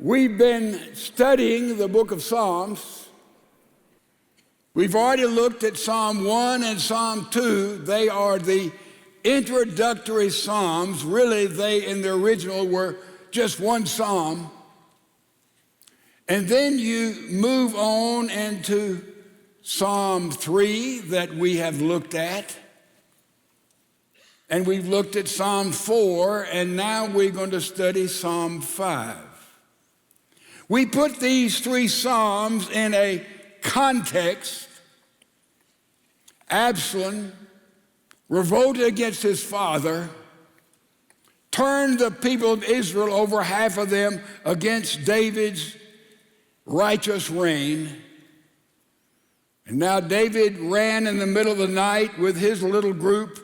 We've been studying the book of Psalms. We've already looked at Psalm 1 and Psalm 2. They are the introductory psalms. Really, they in the original were just one psalm. And then you move on into Psalm 3 that we have looked at. And we've looked at Psalm 4, and now we're going to study Psalm 5. We put these three psalms in a context. Absalom revolted against his father, turned the people of Israel, over half of them, against David's righteous reign. And now David ran in the middle of the night with his little group,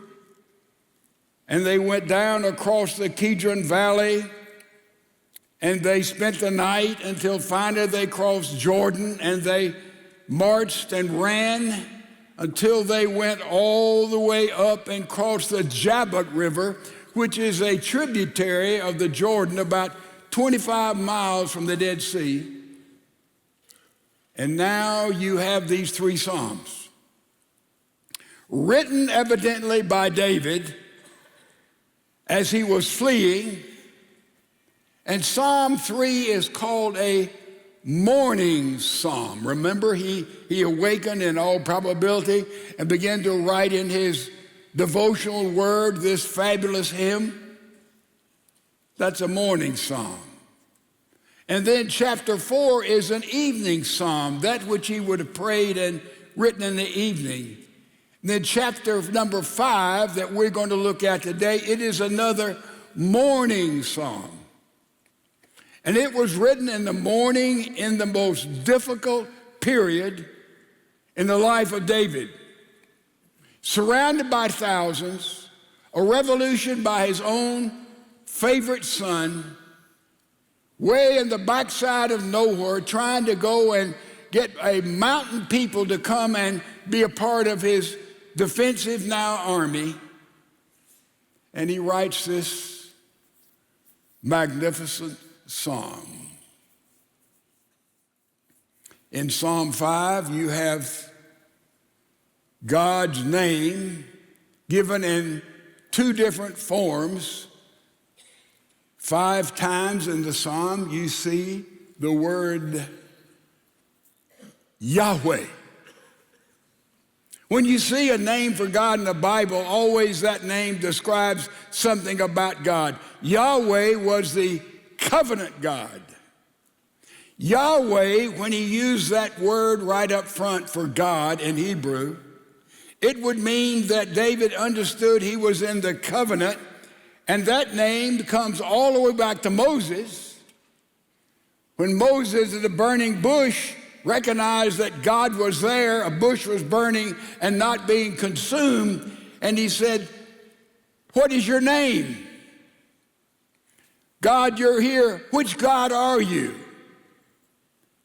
and they went down across the Kidron Valley, and they spent the night until finally they crossed Jordan, and they marched and ran until they went all the way up and crossed the Jabbok River, which is a tributary of the Jordan about 25 miles from the Dead Sea. And now you have these three psalms, written evidently by David as he was fleeing. And Psalm 3 is called a morning psalm. Remember, he awakened in all probability and began to write in his devotional word this fabulous hymn. That's a morning psalm. And then chapter 4 is an evening psalm, that which he would have prayed and written in the evening. And then chapter number 5 that we're going to look at today, it is another morning psalm. And it was written in the morning in the most difficult period in the life of David. Surrounded by thousands, a revolution by his own favorite son, way in the backside of nowhere, trying to go and get a mountain people to come and be a part of his defensive now army. And he writes this magnificent psalm. In Psalm 5, you have God's name given in two different forms. 5 times in the psalm, you see the word Yahweh. When you see a name for God in the Bible, always that name describes something about God. Yahweh was the covenant God. Yahweh, when he used that word right up front for God in Hebrew, it would mean that David understood he was in the covenant. And that name comes all the way back to Moses. When Moses at the burning bush recognized that God was there, a bush was burning and not being consumed, and he said, "What is your name?" "God, you're here. Which God are you?"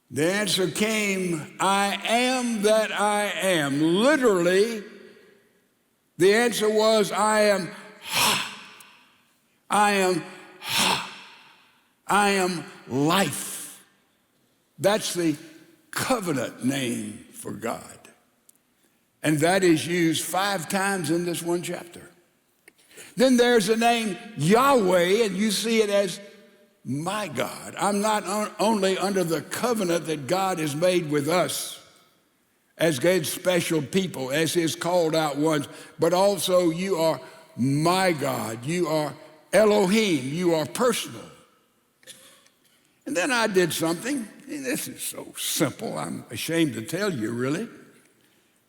The answer came, "I am that I am." Literally, the answer was, "I am Ha. I am Ha. I am life." That's the covenant name for God. And that is used 5 times in this one chapter. Then there's the name Yahweh, and you see it as my God. I'm not only under the covenant that God has made with us as God's special people, as his called out ones, but also you are my God. You are Elohim. You are personal. And then I did something, and this is so simple, I'm ashamed to tell you, really.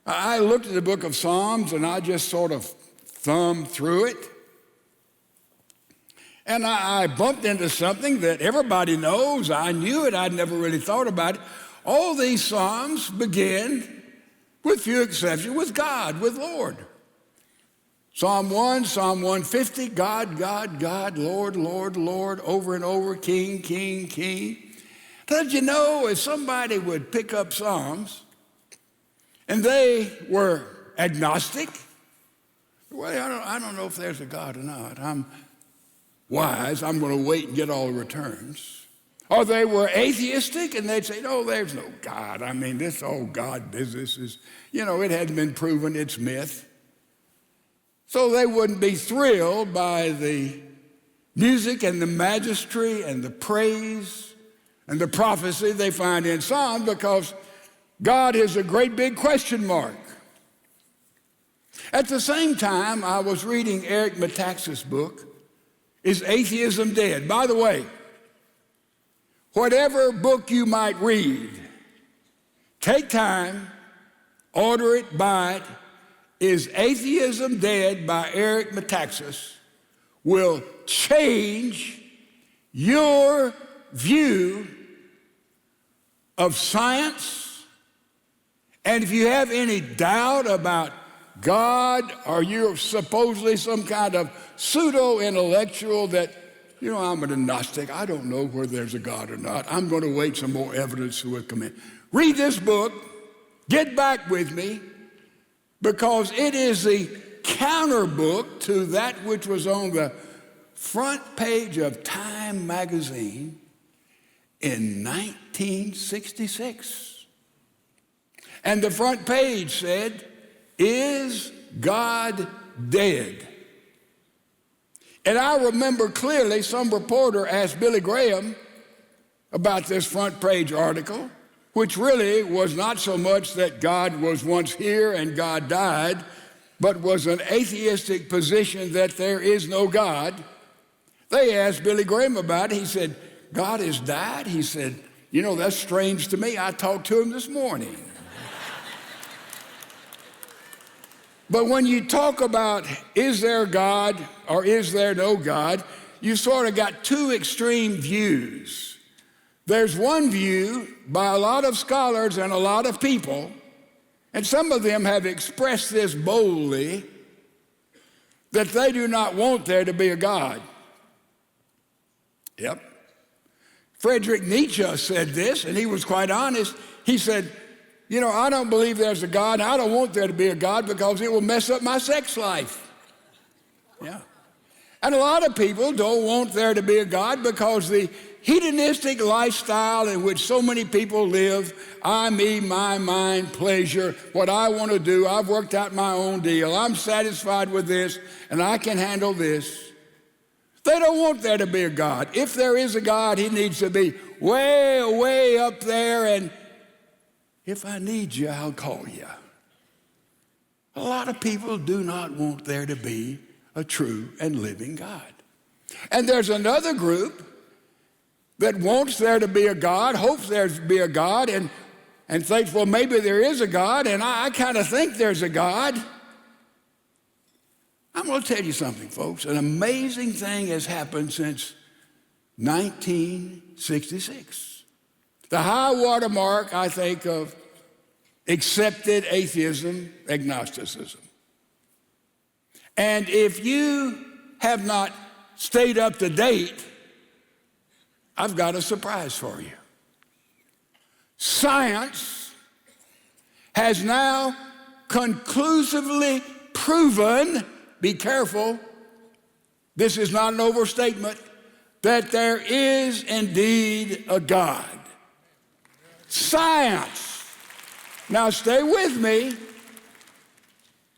I looked at the book of Psalms, and I just sort of thumbed through it. And I bumped into something that everybody knows. I knew it. I'd never really thought about it. All these Psalms begin, with few exceptions, with God, with Lord. Psalm 1, Psalm 150, God, God, God, Lord, Lord, Lord, over and over, King, King, King. Did you know if somebody would pick up Psalms and they were agnostic? Well, I don't know if there's a God or not. I'm wise. I'm going to wait and get all the returns. Or they were atheistic and they'd say, no, there's no God. I mean, this whole God business is, it hadn't been proven, it's myth. So they wouldn't be thrilled by the music and the majesty and the praise and the prophecy they find in Psalms, because God is a great big question mark. At the same time, I was reading Eric Metaxas' book, Is Atheism Dead? By the way, whatever book you might read, take time, order it, buy it. Is Atheism Dead by Eric Metaxas will change your view of science. And if you have any doubt about God, or you're supposedly some kind of pseudo-intellectual that, I'm an agnostic, I don't know whether there's a God or not, I'm going to wait some more evidence will come in. Read this book, get back with me, because it is the counter book to that which was on the front page of Time magazine in 1966. And the front page said, "Is God dead?" And I remember clearly some reporter asked Billy Graham about this front page article, which really was not so much that God was once here and God died, but was an atheistic position that there is no God. They asked Billy Graham about it. He said, "God has died?" He said, "That's strange to me. I talked to him this morning." But when you talk about is there God or is there no God, you sort of got two extreme views. There's one view by a lot of scholars and a lot of people, and some of them have expressed this boldly, that they do not want there to be a God. Yep. Friedrich Nietzsche said this, and he was quite honest. He said, I don't believe there's a God, and I don't want there to be a God because it will mess up my sex life. Yeah. And a lot of people don't want there to be a God because the hedonistic lifestyle in which so many people live, I, me, my, mine, pleasure, what I want to do, I've worked out my own deal, I'm satisfied with this, and I can handle this. They don't want there to be a God. If there is a God, he needs to be way, way up there, and if I need you, I'll call you. A lot of people do not want there to be a true and living God. And there's another group that wants there to be a God, hopes there to be a God, and thinks, well, maybe there is a God, and I kind of think there's a God. I'm going to tell you something, folks. An amazing thing has happened since 1966. The high water mark, I think, of accepted atheism, agnosticism. And if you have not stayed up to date, I've got a surprise for you. Science has now conclusively proven, be careful, this is not an overstatement, that there is indeed a God. Science. Now stay with me.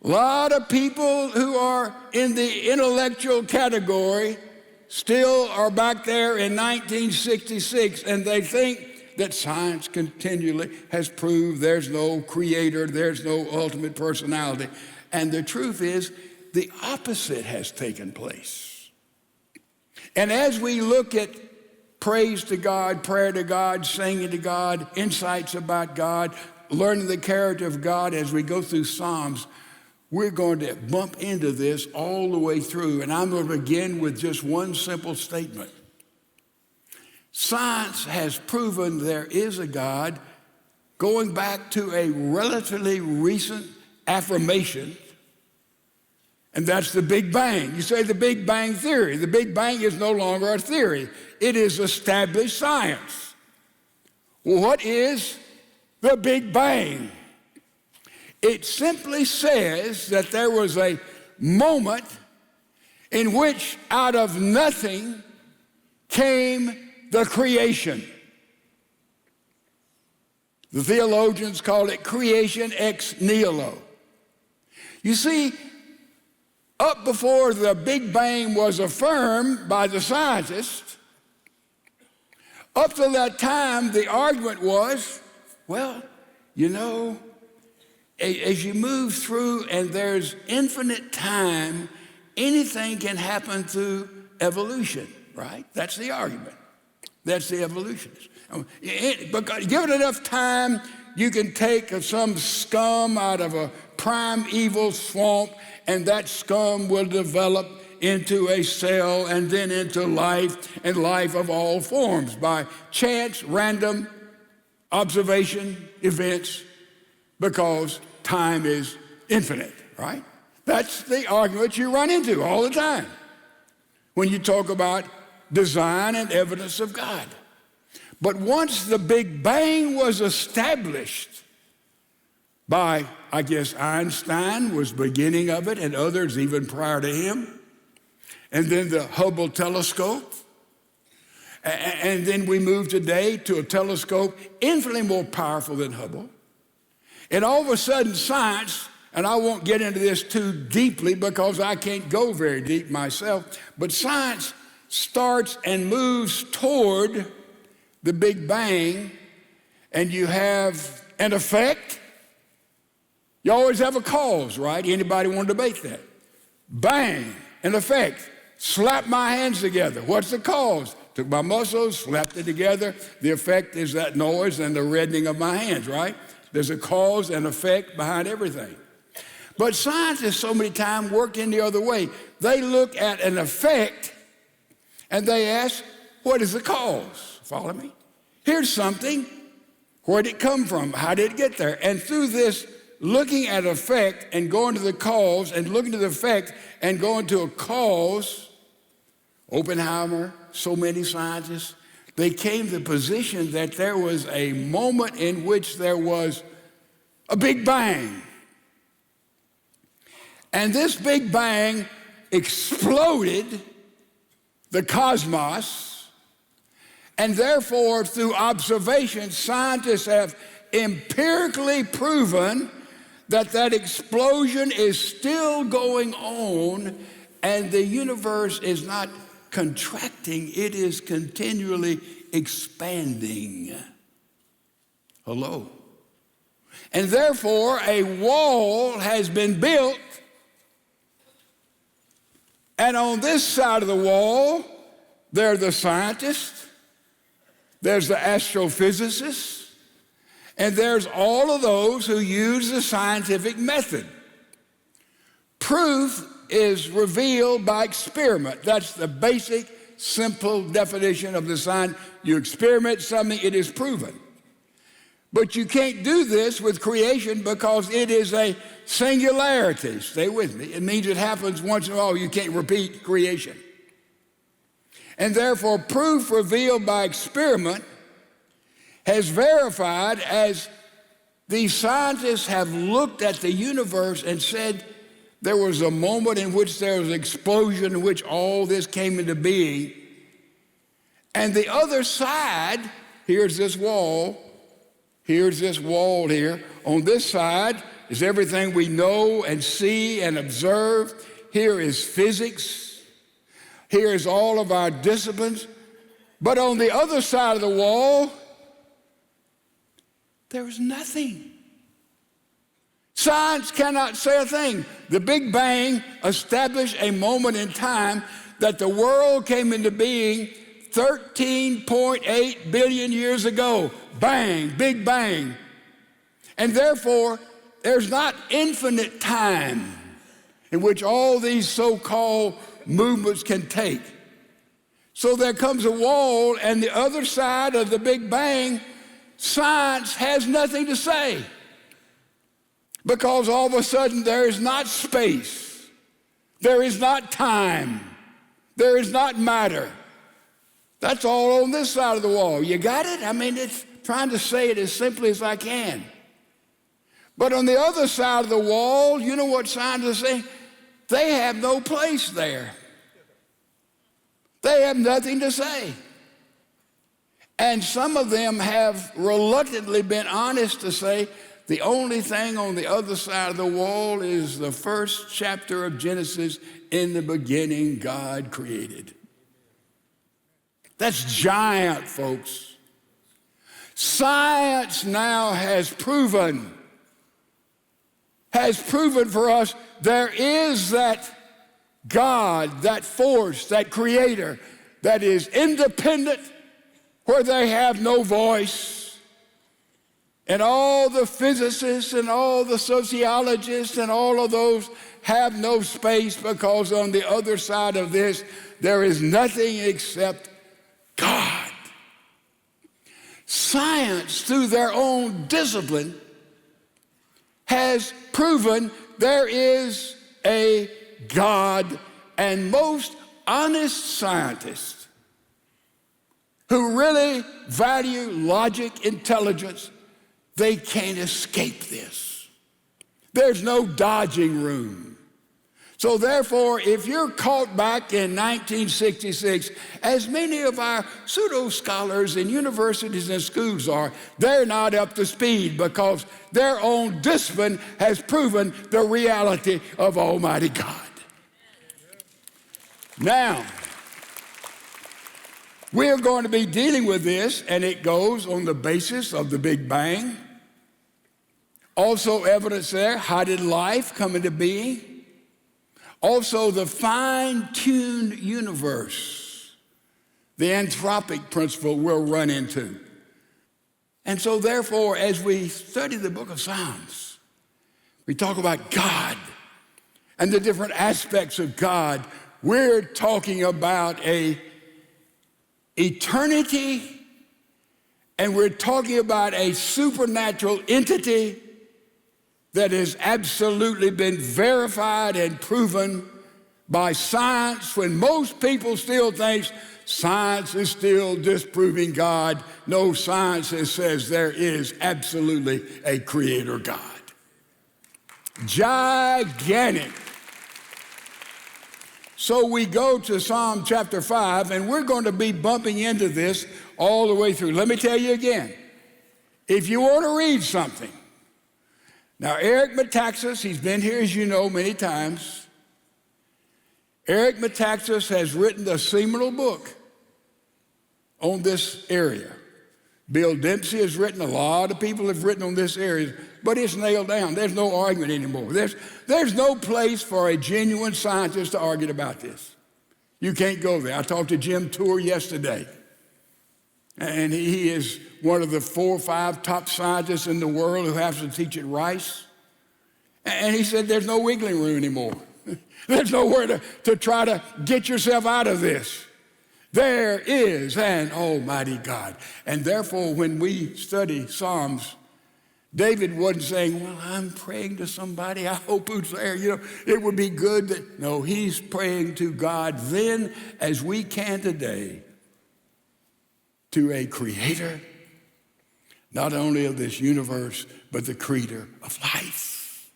A lot of people who are in the intellectual category still are back there in 1966, and they think that science continually has proved there's no creator, there's no ultimate personality. And the truth is, the opposite has taken place. And as we look at praise to God, prayer to God, singing to God, insights about God, learning the character of God as we go through Psalms, we're going to bump into this all the way through. And I'm going to begin with just one simple statement. Science has proven there is a God, going back to a relatively recent affirmation, and that's the Big Bang. You say the Big Bang Theory. The Big Bang is no longer a theory. It is established science. Well, what is the Big Bang? It simply says that there was a moment in which out of nothing came the creation. The theologians call it creation ex nihilo. You see, up before the Big Bang was affirmed by the scientists, up to that time, the argument was, well, you know, as you move through and there's infinite time, anything can happen through evolution, right? That's the argument. That's the evolutionists. Because given enough time, you can take some scum out of a primeval swamp, and that scum will develop into a cell and then into life, and life of all forms by chance, random observation events, because time is infinite, right? That's the argument you run into all the time when you talk about design and evidence of God. But once the Big Bang was established by, I guess, Einstein was beginning of it, and others even prior to him, and then the Hubble telescope, and then we move today to a telescope infinitely more powerful than Hubble. And all of a sudden science, and I won't get into this too deeply because I can't go very deep myself, but science starts and moves toward the Big Bang, and you have an effect. You always have a cause, right? Anybody want to debate that? Bang, an effect. Slap my hands together. What's the cause? Took my muscles, slapped it together. The effect is that noise and the reddening of my hands, right? There's a cause and effect behind everything. But scientists so many times work in the other way. They look at an effect and they ask, what is the cause? Follow me? Here's something. Where did it come from? How did it get there? And through this looking at effect and going to the cause and looking to the effect and going to a cause, Oppenheimer, so many scientists, they came to the position that there was a moment in which there was a Big Bang. And this Big Bang exploded the cosmos, and therefore, through observation, scientists have empirically proven that that explosion is still going on, and the universe is not contracting, it is continually expanding. Hello. And therefore, a wall has been built, and on this side of the wall, there are the scientists, there's the astrophysicists, and there's all of those who use the scientific method. Proof is revealed by experiment. That's the basic, simple definition of the science. You experiment something, it is proven. But you can't do this with creation because it is a singularity. Stay with me. It means it happens once in a while. You can't repeat creation. And therefore, proof revealed by experiment has verified, as these scientists have looked at the universe and said there was a moment in which there was an explosion in which all this came into being. And the other side, here's this wall here. On this side is everything we know and see and observe. Here is physics. Here is all of our disciplines. But on the other side of the wall, there is nothing. Science cannot say a thing. The Big Bang established a moment in time that the world came into being 13.8 billion years ago. Bang, Big Bang. And therefore, there's not infinite time in which all these so-called movements can take. So there comes a wall, and the other side of the Big Bang, science has nothing to say. Because all of a sudden there is not space, there is not time, there is not matter. That's all on this side of the wall. You got it? I mean, it's trying to say it as simply as I can. But on the other side of the wall, you know what scientists say? They have no place there. They have nothing to say. And some of them have reluctantly been honest to say the only thing on the other side of the wall is the first chapter of Genesis. In the beginning, God created. That's giant, folks. Science now has proven for us there is that God, that force, that creator that is independent, where they have no voice. And all the physicists and all the sociologists and all of those have no space, because on the other side of this, there is nothing except God. Science, through their own discipline, has proven there is a God, and most honest scientists who really value logic, intelligence, they can't escape this. There's no dodging room. So therefore, if you're caught back in 1966, as many of our pseudo-scholars in universities and schools are, they're not up to speed, because their own discipline has proven the reality of Almighty God. Now, we're going to be dealing with this, and it goes on the basis of the Big Bang. Also evidence there, how did life come into being? Also the fine-tuned universe, the anthropic principle we'll run into. And so therefore, as we study the book of Psalms, we talk about God and the different aspects of God. We're talking about a eternity, and we're talking about a supernatural entity that has absolutely been verified and proven by science, when most people still think science is still disproving God. No, science says there is absolutely a creator God. Gigantic. So we go to Psalm chapter 5, and we're going to be bumping into this all the way through. Let me tell you again, if you want to read something, now Eric Metaxas, he's been here, as you know, many times. Eric Metaxas has written a seminal book on this area. Bill Dempsey has written, a lot of people have written on this area, but it's nailed down. There's no argument anymore. There's no place for a genuine scientist to argue about this. You can't go there. I talked to Jim Tour yesterday, and he is one of the 4 or 5 top scientists in the world who happens to teach at Rice. And he said there's no wiggling room anymore. There's nowhere to try to get yourself out of this. There is an Almighty God. And therefore, when we study Psalms, David wasn't saying, well, I'm praying to somebody, I hope who's there, it would be good that, no, he's praying to God then, as we can today, to a creator, not only of this universe, but the creator of life.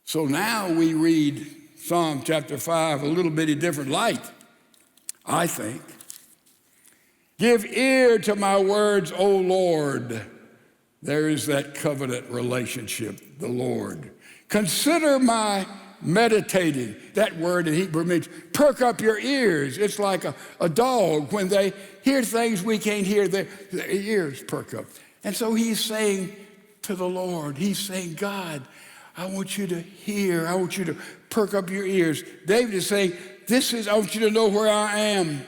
So now we read Psalm chapter 5 a little bit in different light, I think. Give ear to my words, O Lord. There is that covenant relationship, the Lord. Consider my meditating. That word in Hebrew means perk up your ears. It's like a dog. When they hear things we can't hear, their ears perk up. And so he's saying to the Lord, he's saying, God, I want you to hear. I want you to perk up your ears. David is saying, I want you to know where I am.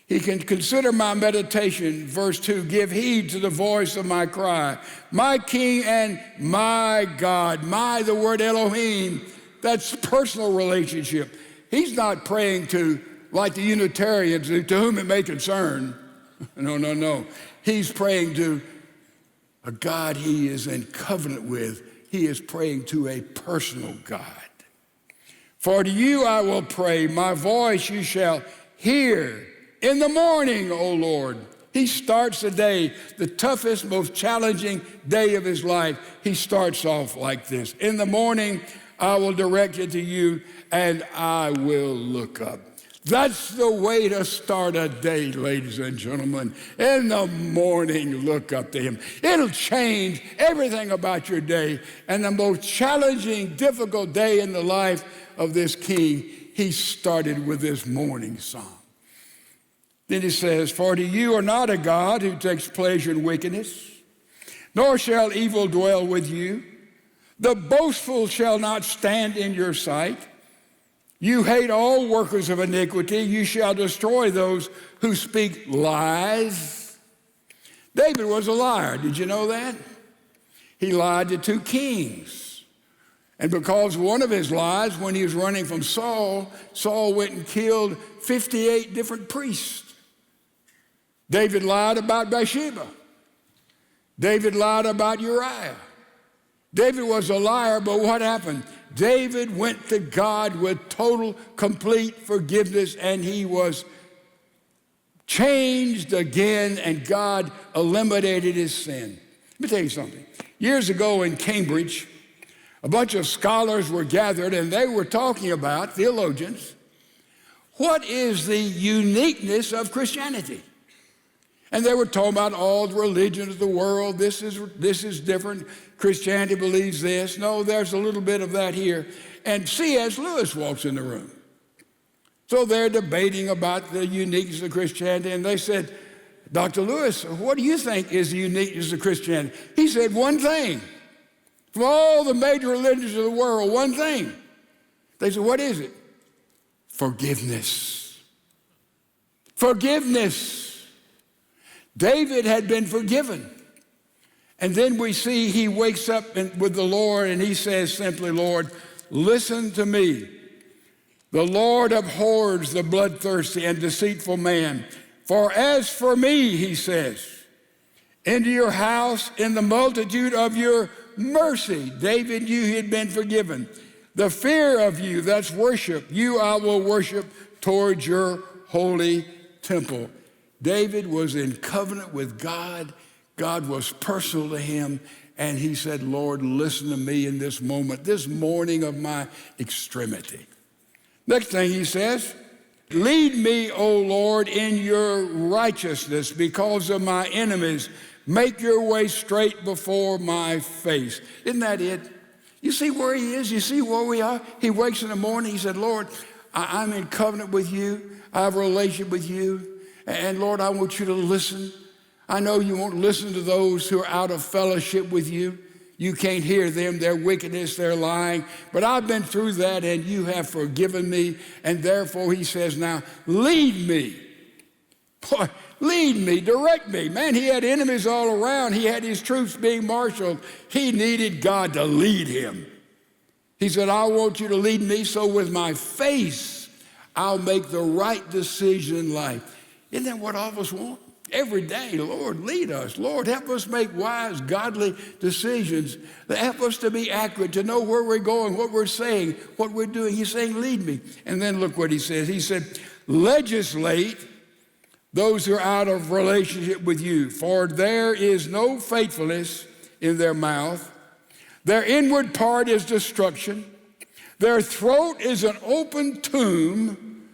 He can consider my meditation. Verse 2, give heed to the voice of my cry. My King and my God. The word Elohim, that's personal relationship. He's not praying to, like the Unitarians, to whom it may concern. No. He's praying to a God he is in covenant with. He is praying to a personal God. For to you I will pray, my voice you shall hear in the morning, O Lord. He starts the day, the toughest, most challenging day of his life. He starts off like this. In the morning, I will direct it to you, and I will look up. That's the way to start a day, ladies and gentlemen. In the morning, look up to him. It'll change everything about your day. And the most challenging, difficult day in the life of this king, he started with this morning psalm. Then he says, for to you are not a God who takes pleasure in wickedness, nor shall evil dwell with you. The boastful shall not stand in your sight. You hate all workers of iniquity. You shall destroy those who speak lies. David was a liar. Did you know that? He lied to 2 kings. And because one of his lies, when he was running from Saul, Saul went and killed 58 different priests. David lied about Bathsheba. David lied about Uriah. David was a liar, but what happened? David went to God with total, complete forgiveness, and he was changed again, and God eliminated his sin. Let me tell you something. Years ago in Cambridge, a bunch of scholars were gathered, and they were talking about, theologians, what is the uniqueness of Christianity? And they were talking about all the religions of the world. This is different. Christianity believes this. No, there's a little bit of that here. And C.S. Lewis walks in the room. So they're debating about the uniqueness of Christianity. And they said, Dr. Lewis, what do you think is the uniqueness of Christianity? He said, one thing. From all the major religions of the world, one thing. They said, what is it? Forgiveness. Forgiveness. David had been forgiven. And then we see he wakes up with the Lord and he says simply, Lord, listen to me. The Lord abhors the bloodthirsty and deceitful man. For as for me, he says, into your house in the multitude of your mercy. David knew he had been forgiven. The fear of you, that's worship. You I will worship towards your holy temple. David was in covenant with God. God was personal to him. And he said, Lord, listen to me in this moment, this morning of my extremity. Next thing he says, lead me, O Lord, in your righteousness because of my enemies. Make your way straight before my face. Isn't that it? You see where he is? You see where we are? He wakes in the morning. He said, Lord, I'm in covenant with you. I have a relationship with you. And Lord, I want you to listen. I know you won't listen to those who are out of fellowship with you. You can't hear them, their wickedness, their lying. But I've been through that and you have forgiven me. And therefore he says now, lead me. Boy, lead me, direct me. Man, he had enemies all around. He had his troops being marshaled. He needed God to lead him. He said, I want you to lead me so with my face, I'll make the right decision in life. Isn't that what all of us want? Every day, Lord, lead us. Lord, help us make wise, godly decisions. Help us to be accurate, to know where we're going, what we're saying, what we're doing. He's saying, lead me. And then look what he says. He said, legislate those who are out of relationship with you, for there is no faithfulness in their mouth. Their inward part is destruction. Their throat is an open tomb.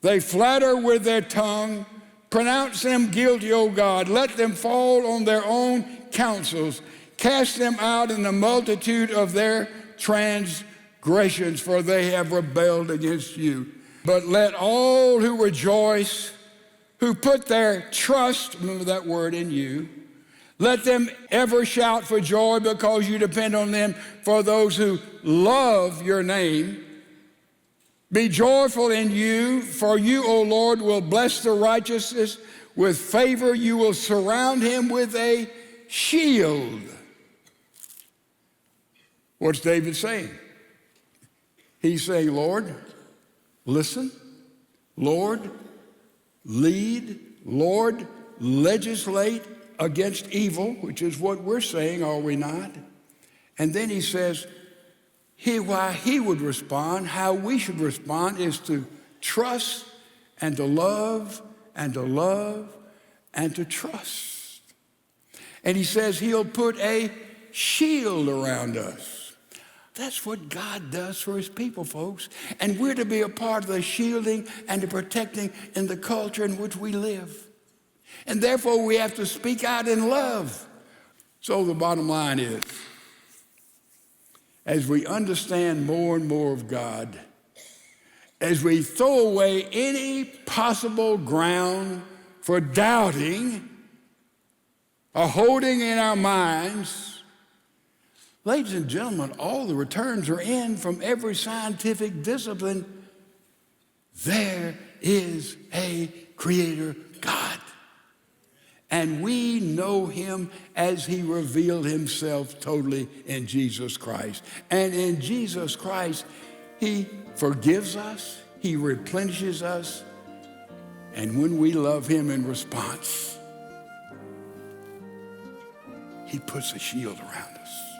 They flatter with their tongue. Pronounce them guilty, O God. Let them fall on their own counsels. Cast them out in the multitude of their transgressions, for they have rebelled against you. But let all who rejoice, who put their trust, remember that word, in you, let them ever shout for joy because you depend on them. For those who love your name, be joyful in you, for you, O Lord, will bless the righteous with favor. You will surround him with a shield. What's David saying? He's saying, Lord, listen. Lord, lead. Lord, legislate against evil, which is what we're saying, are we not? And then he says, why he would respond, how we should respond is to trust and to love and to love and to trust. And he says he'll put a shield around us. That's what God does for his people, folks. And we're to be a part of the shielding and the protecting in the culture in which we live. And therefore, we have to speak out in love. So the bottom line is, as we understand more and more of God, as we throw away any possible ground for doubting or holding in our minds, ladies and gentlemen, all the returns are in from every scientific discipline. There is a creator God. And we know him as he revealed himself totally in Jesus Christ. And in Jesus Christ, he forgives us, he replenishes us, and when we love him in response, he puts a shield around us.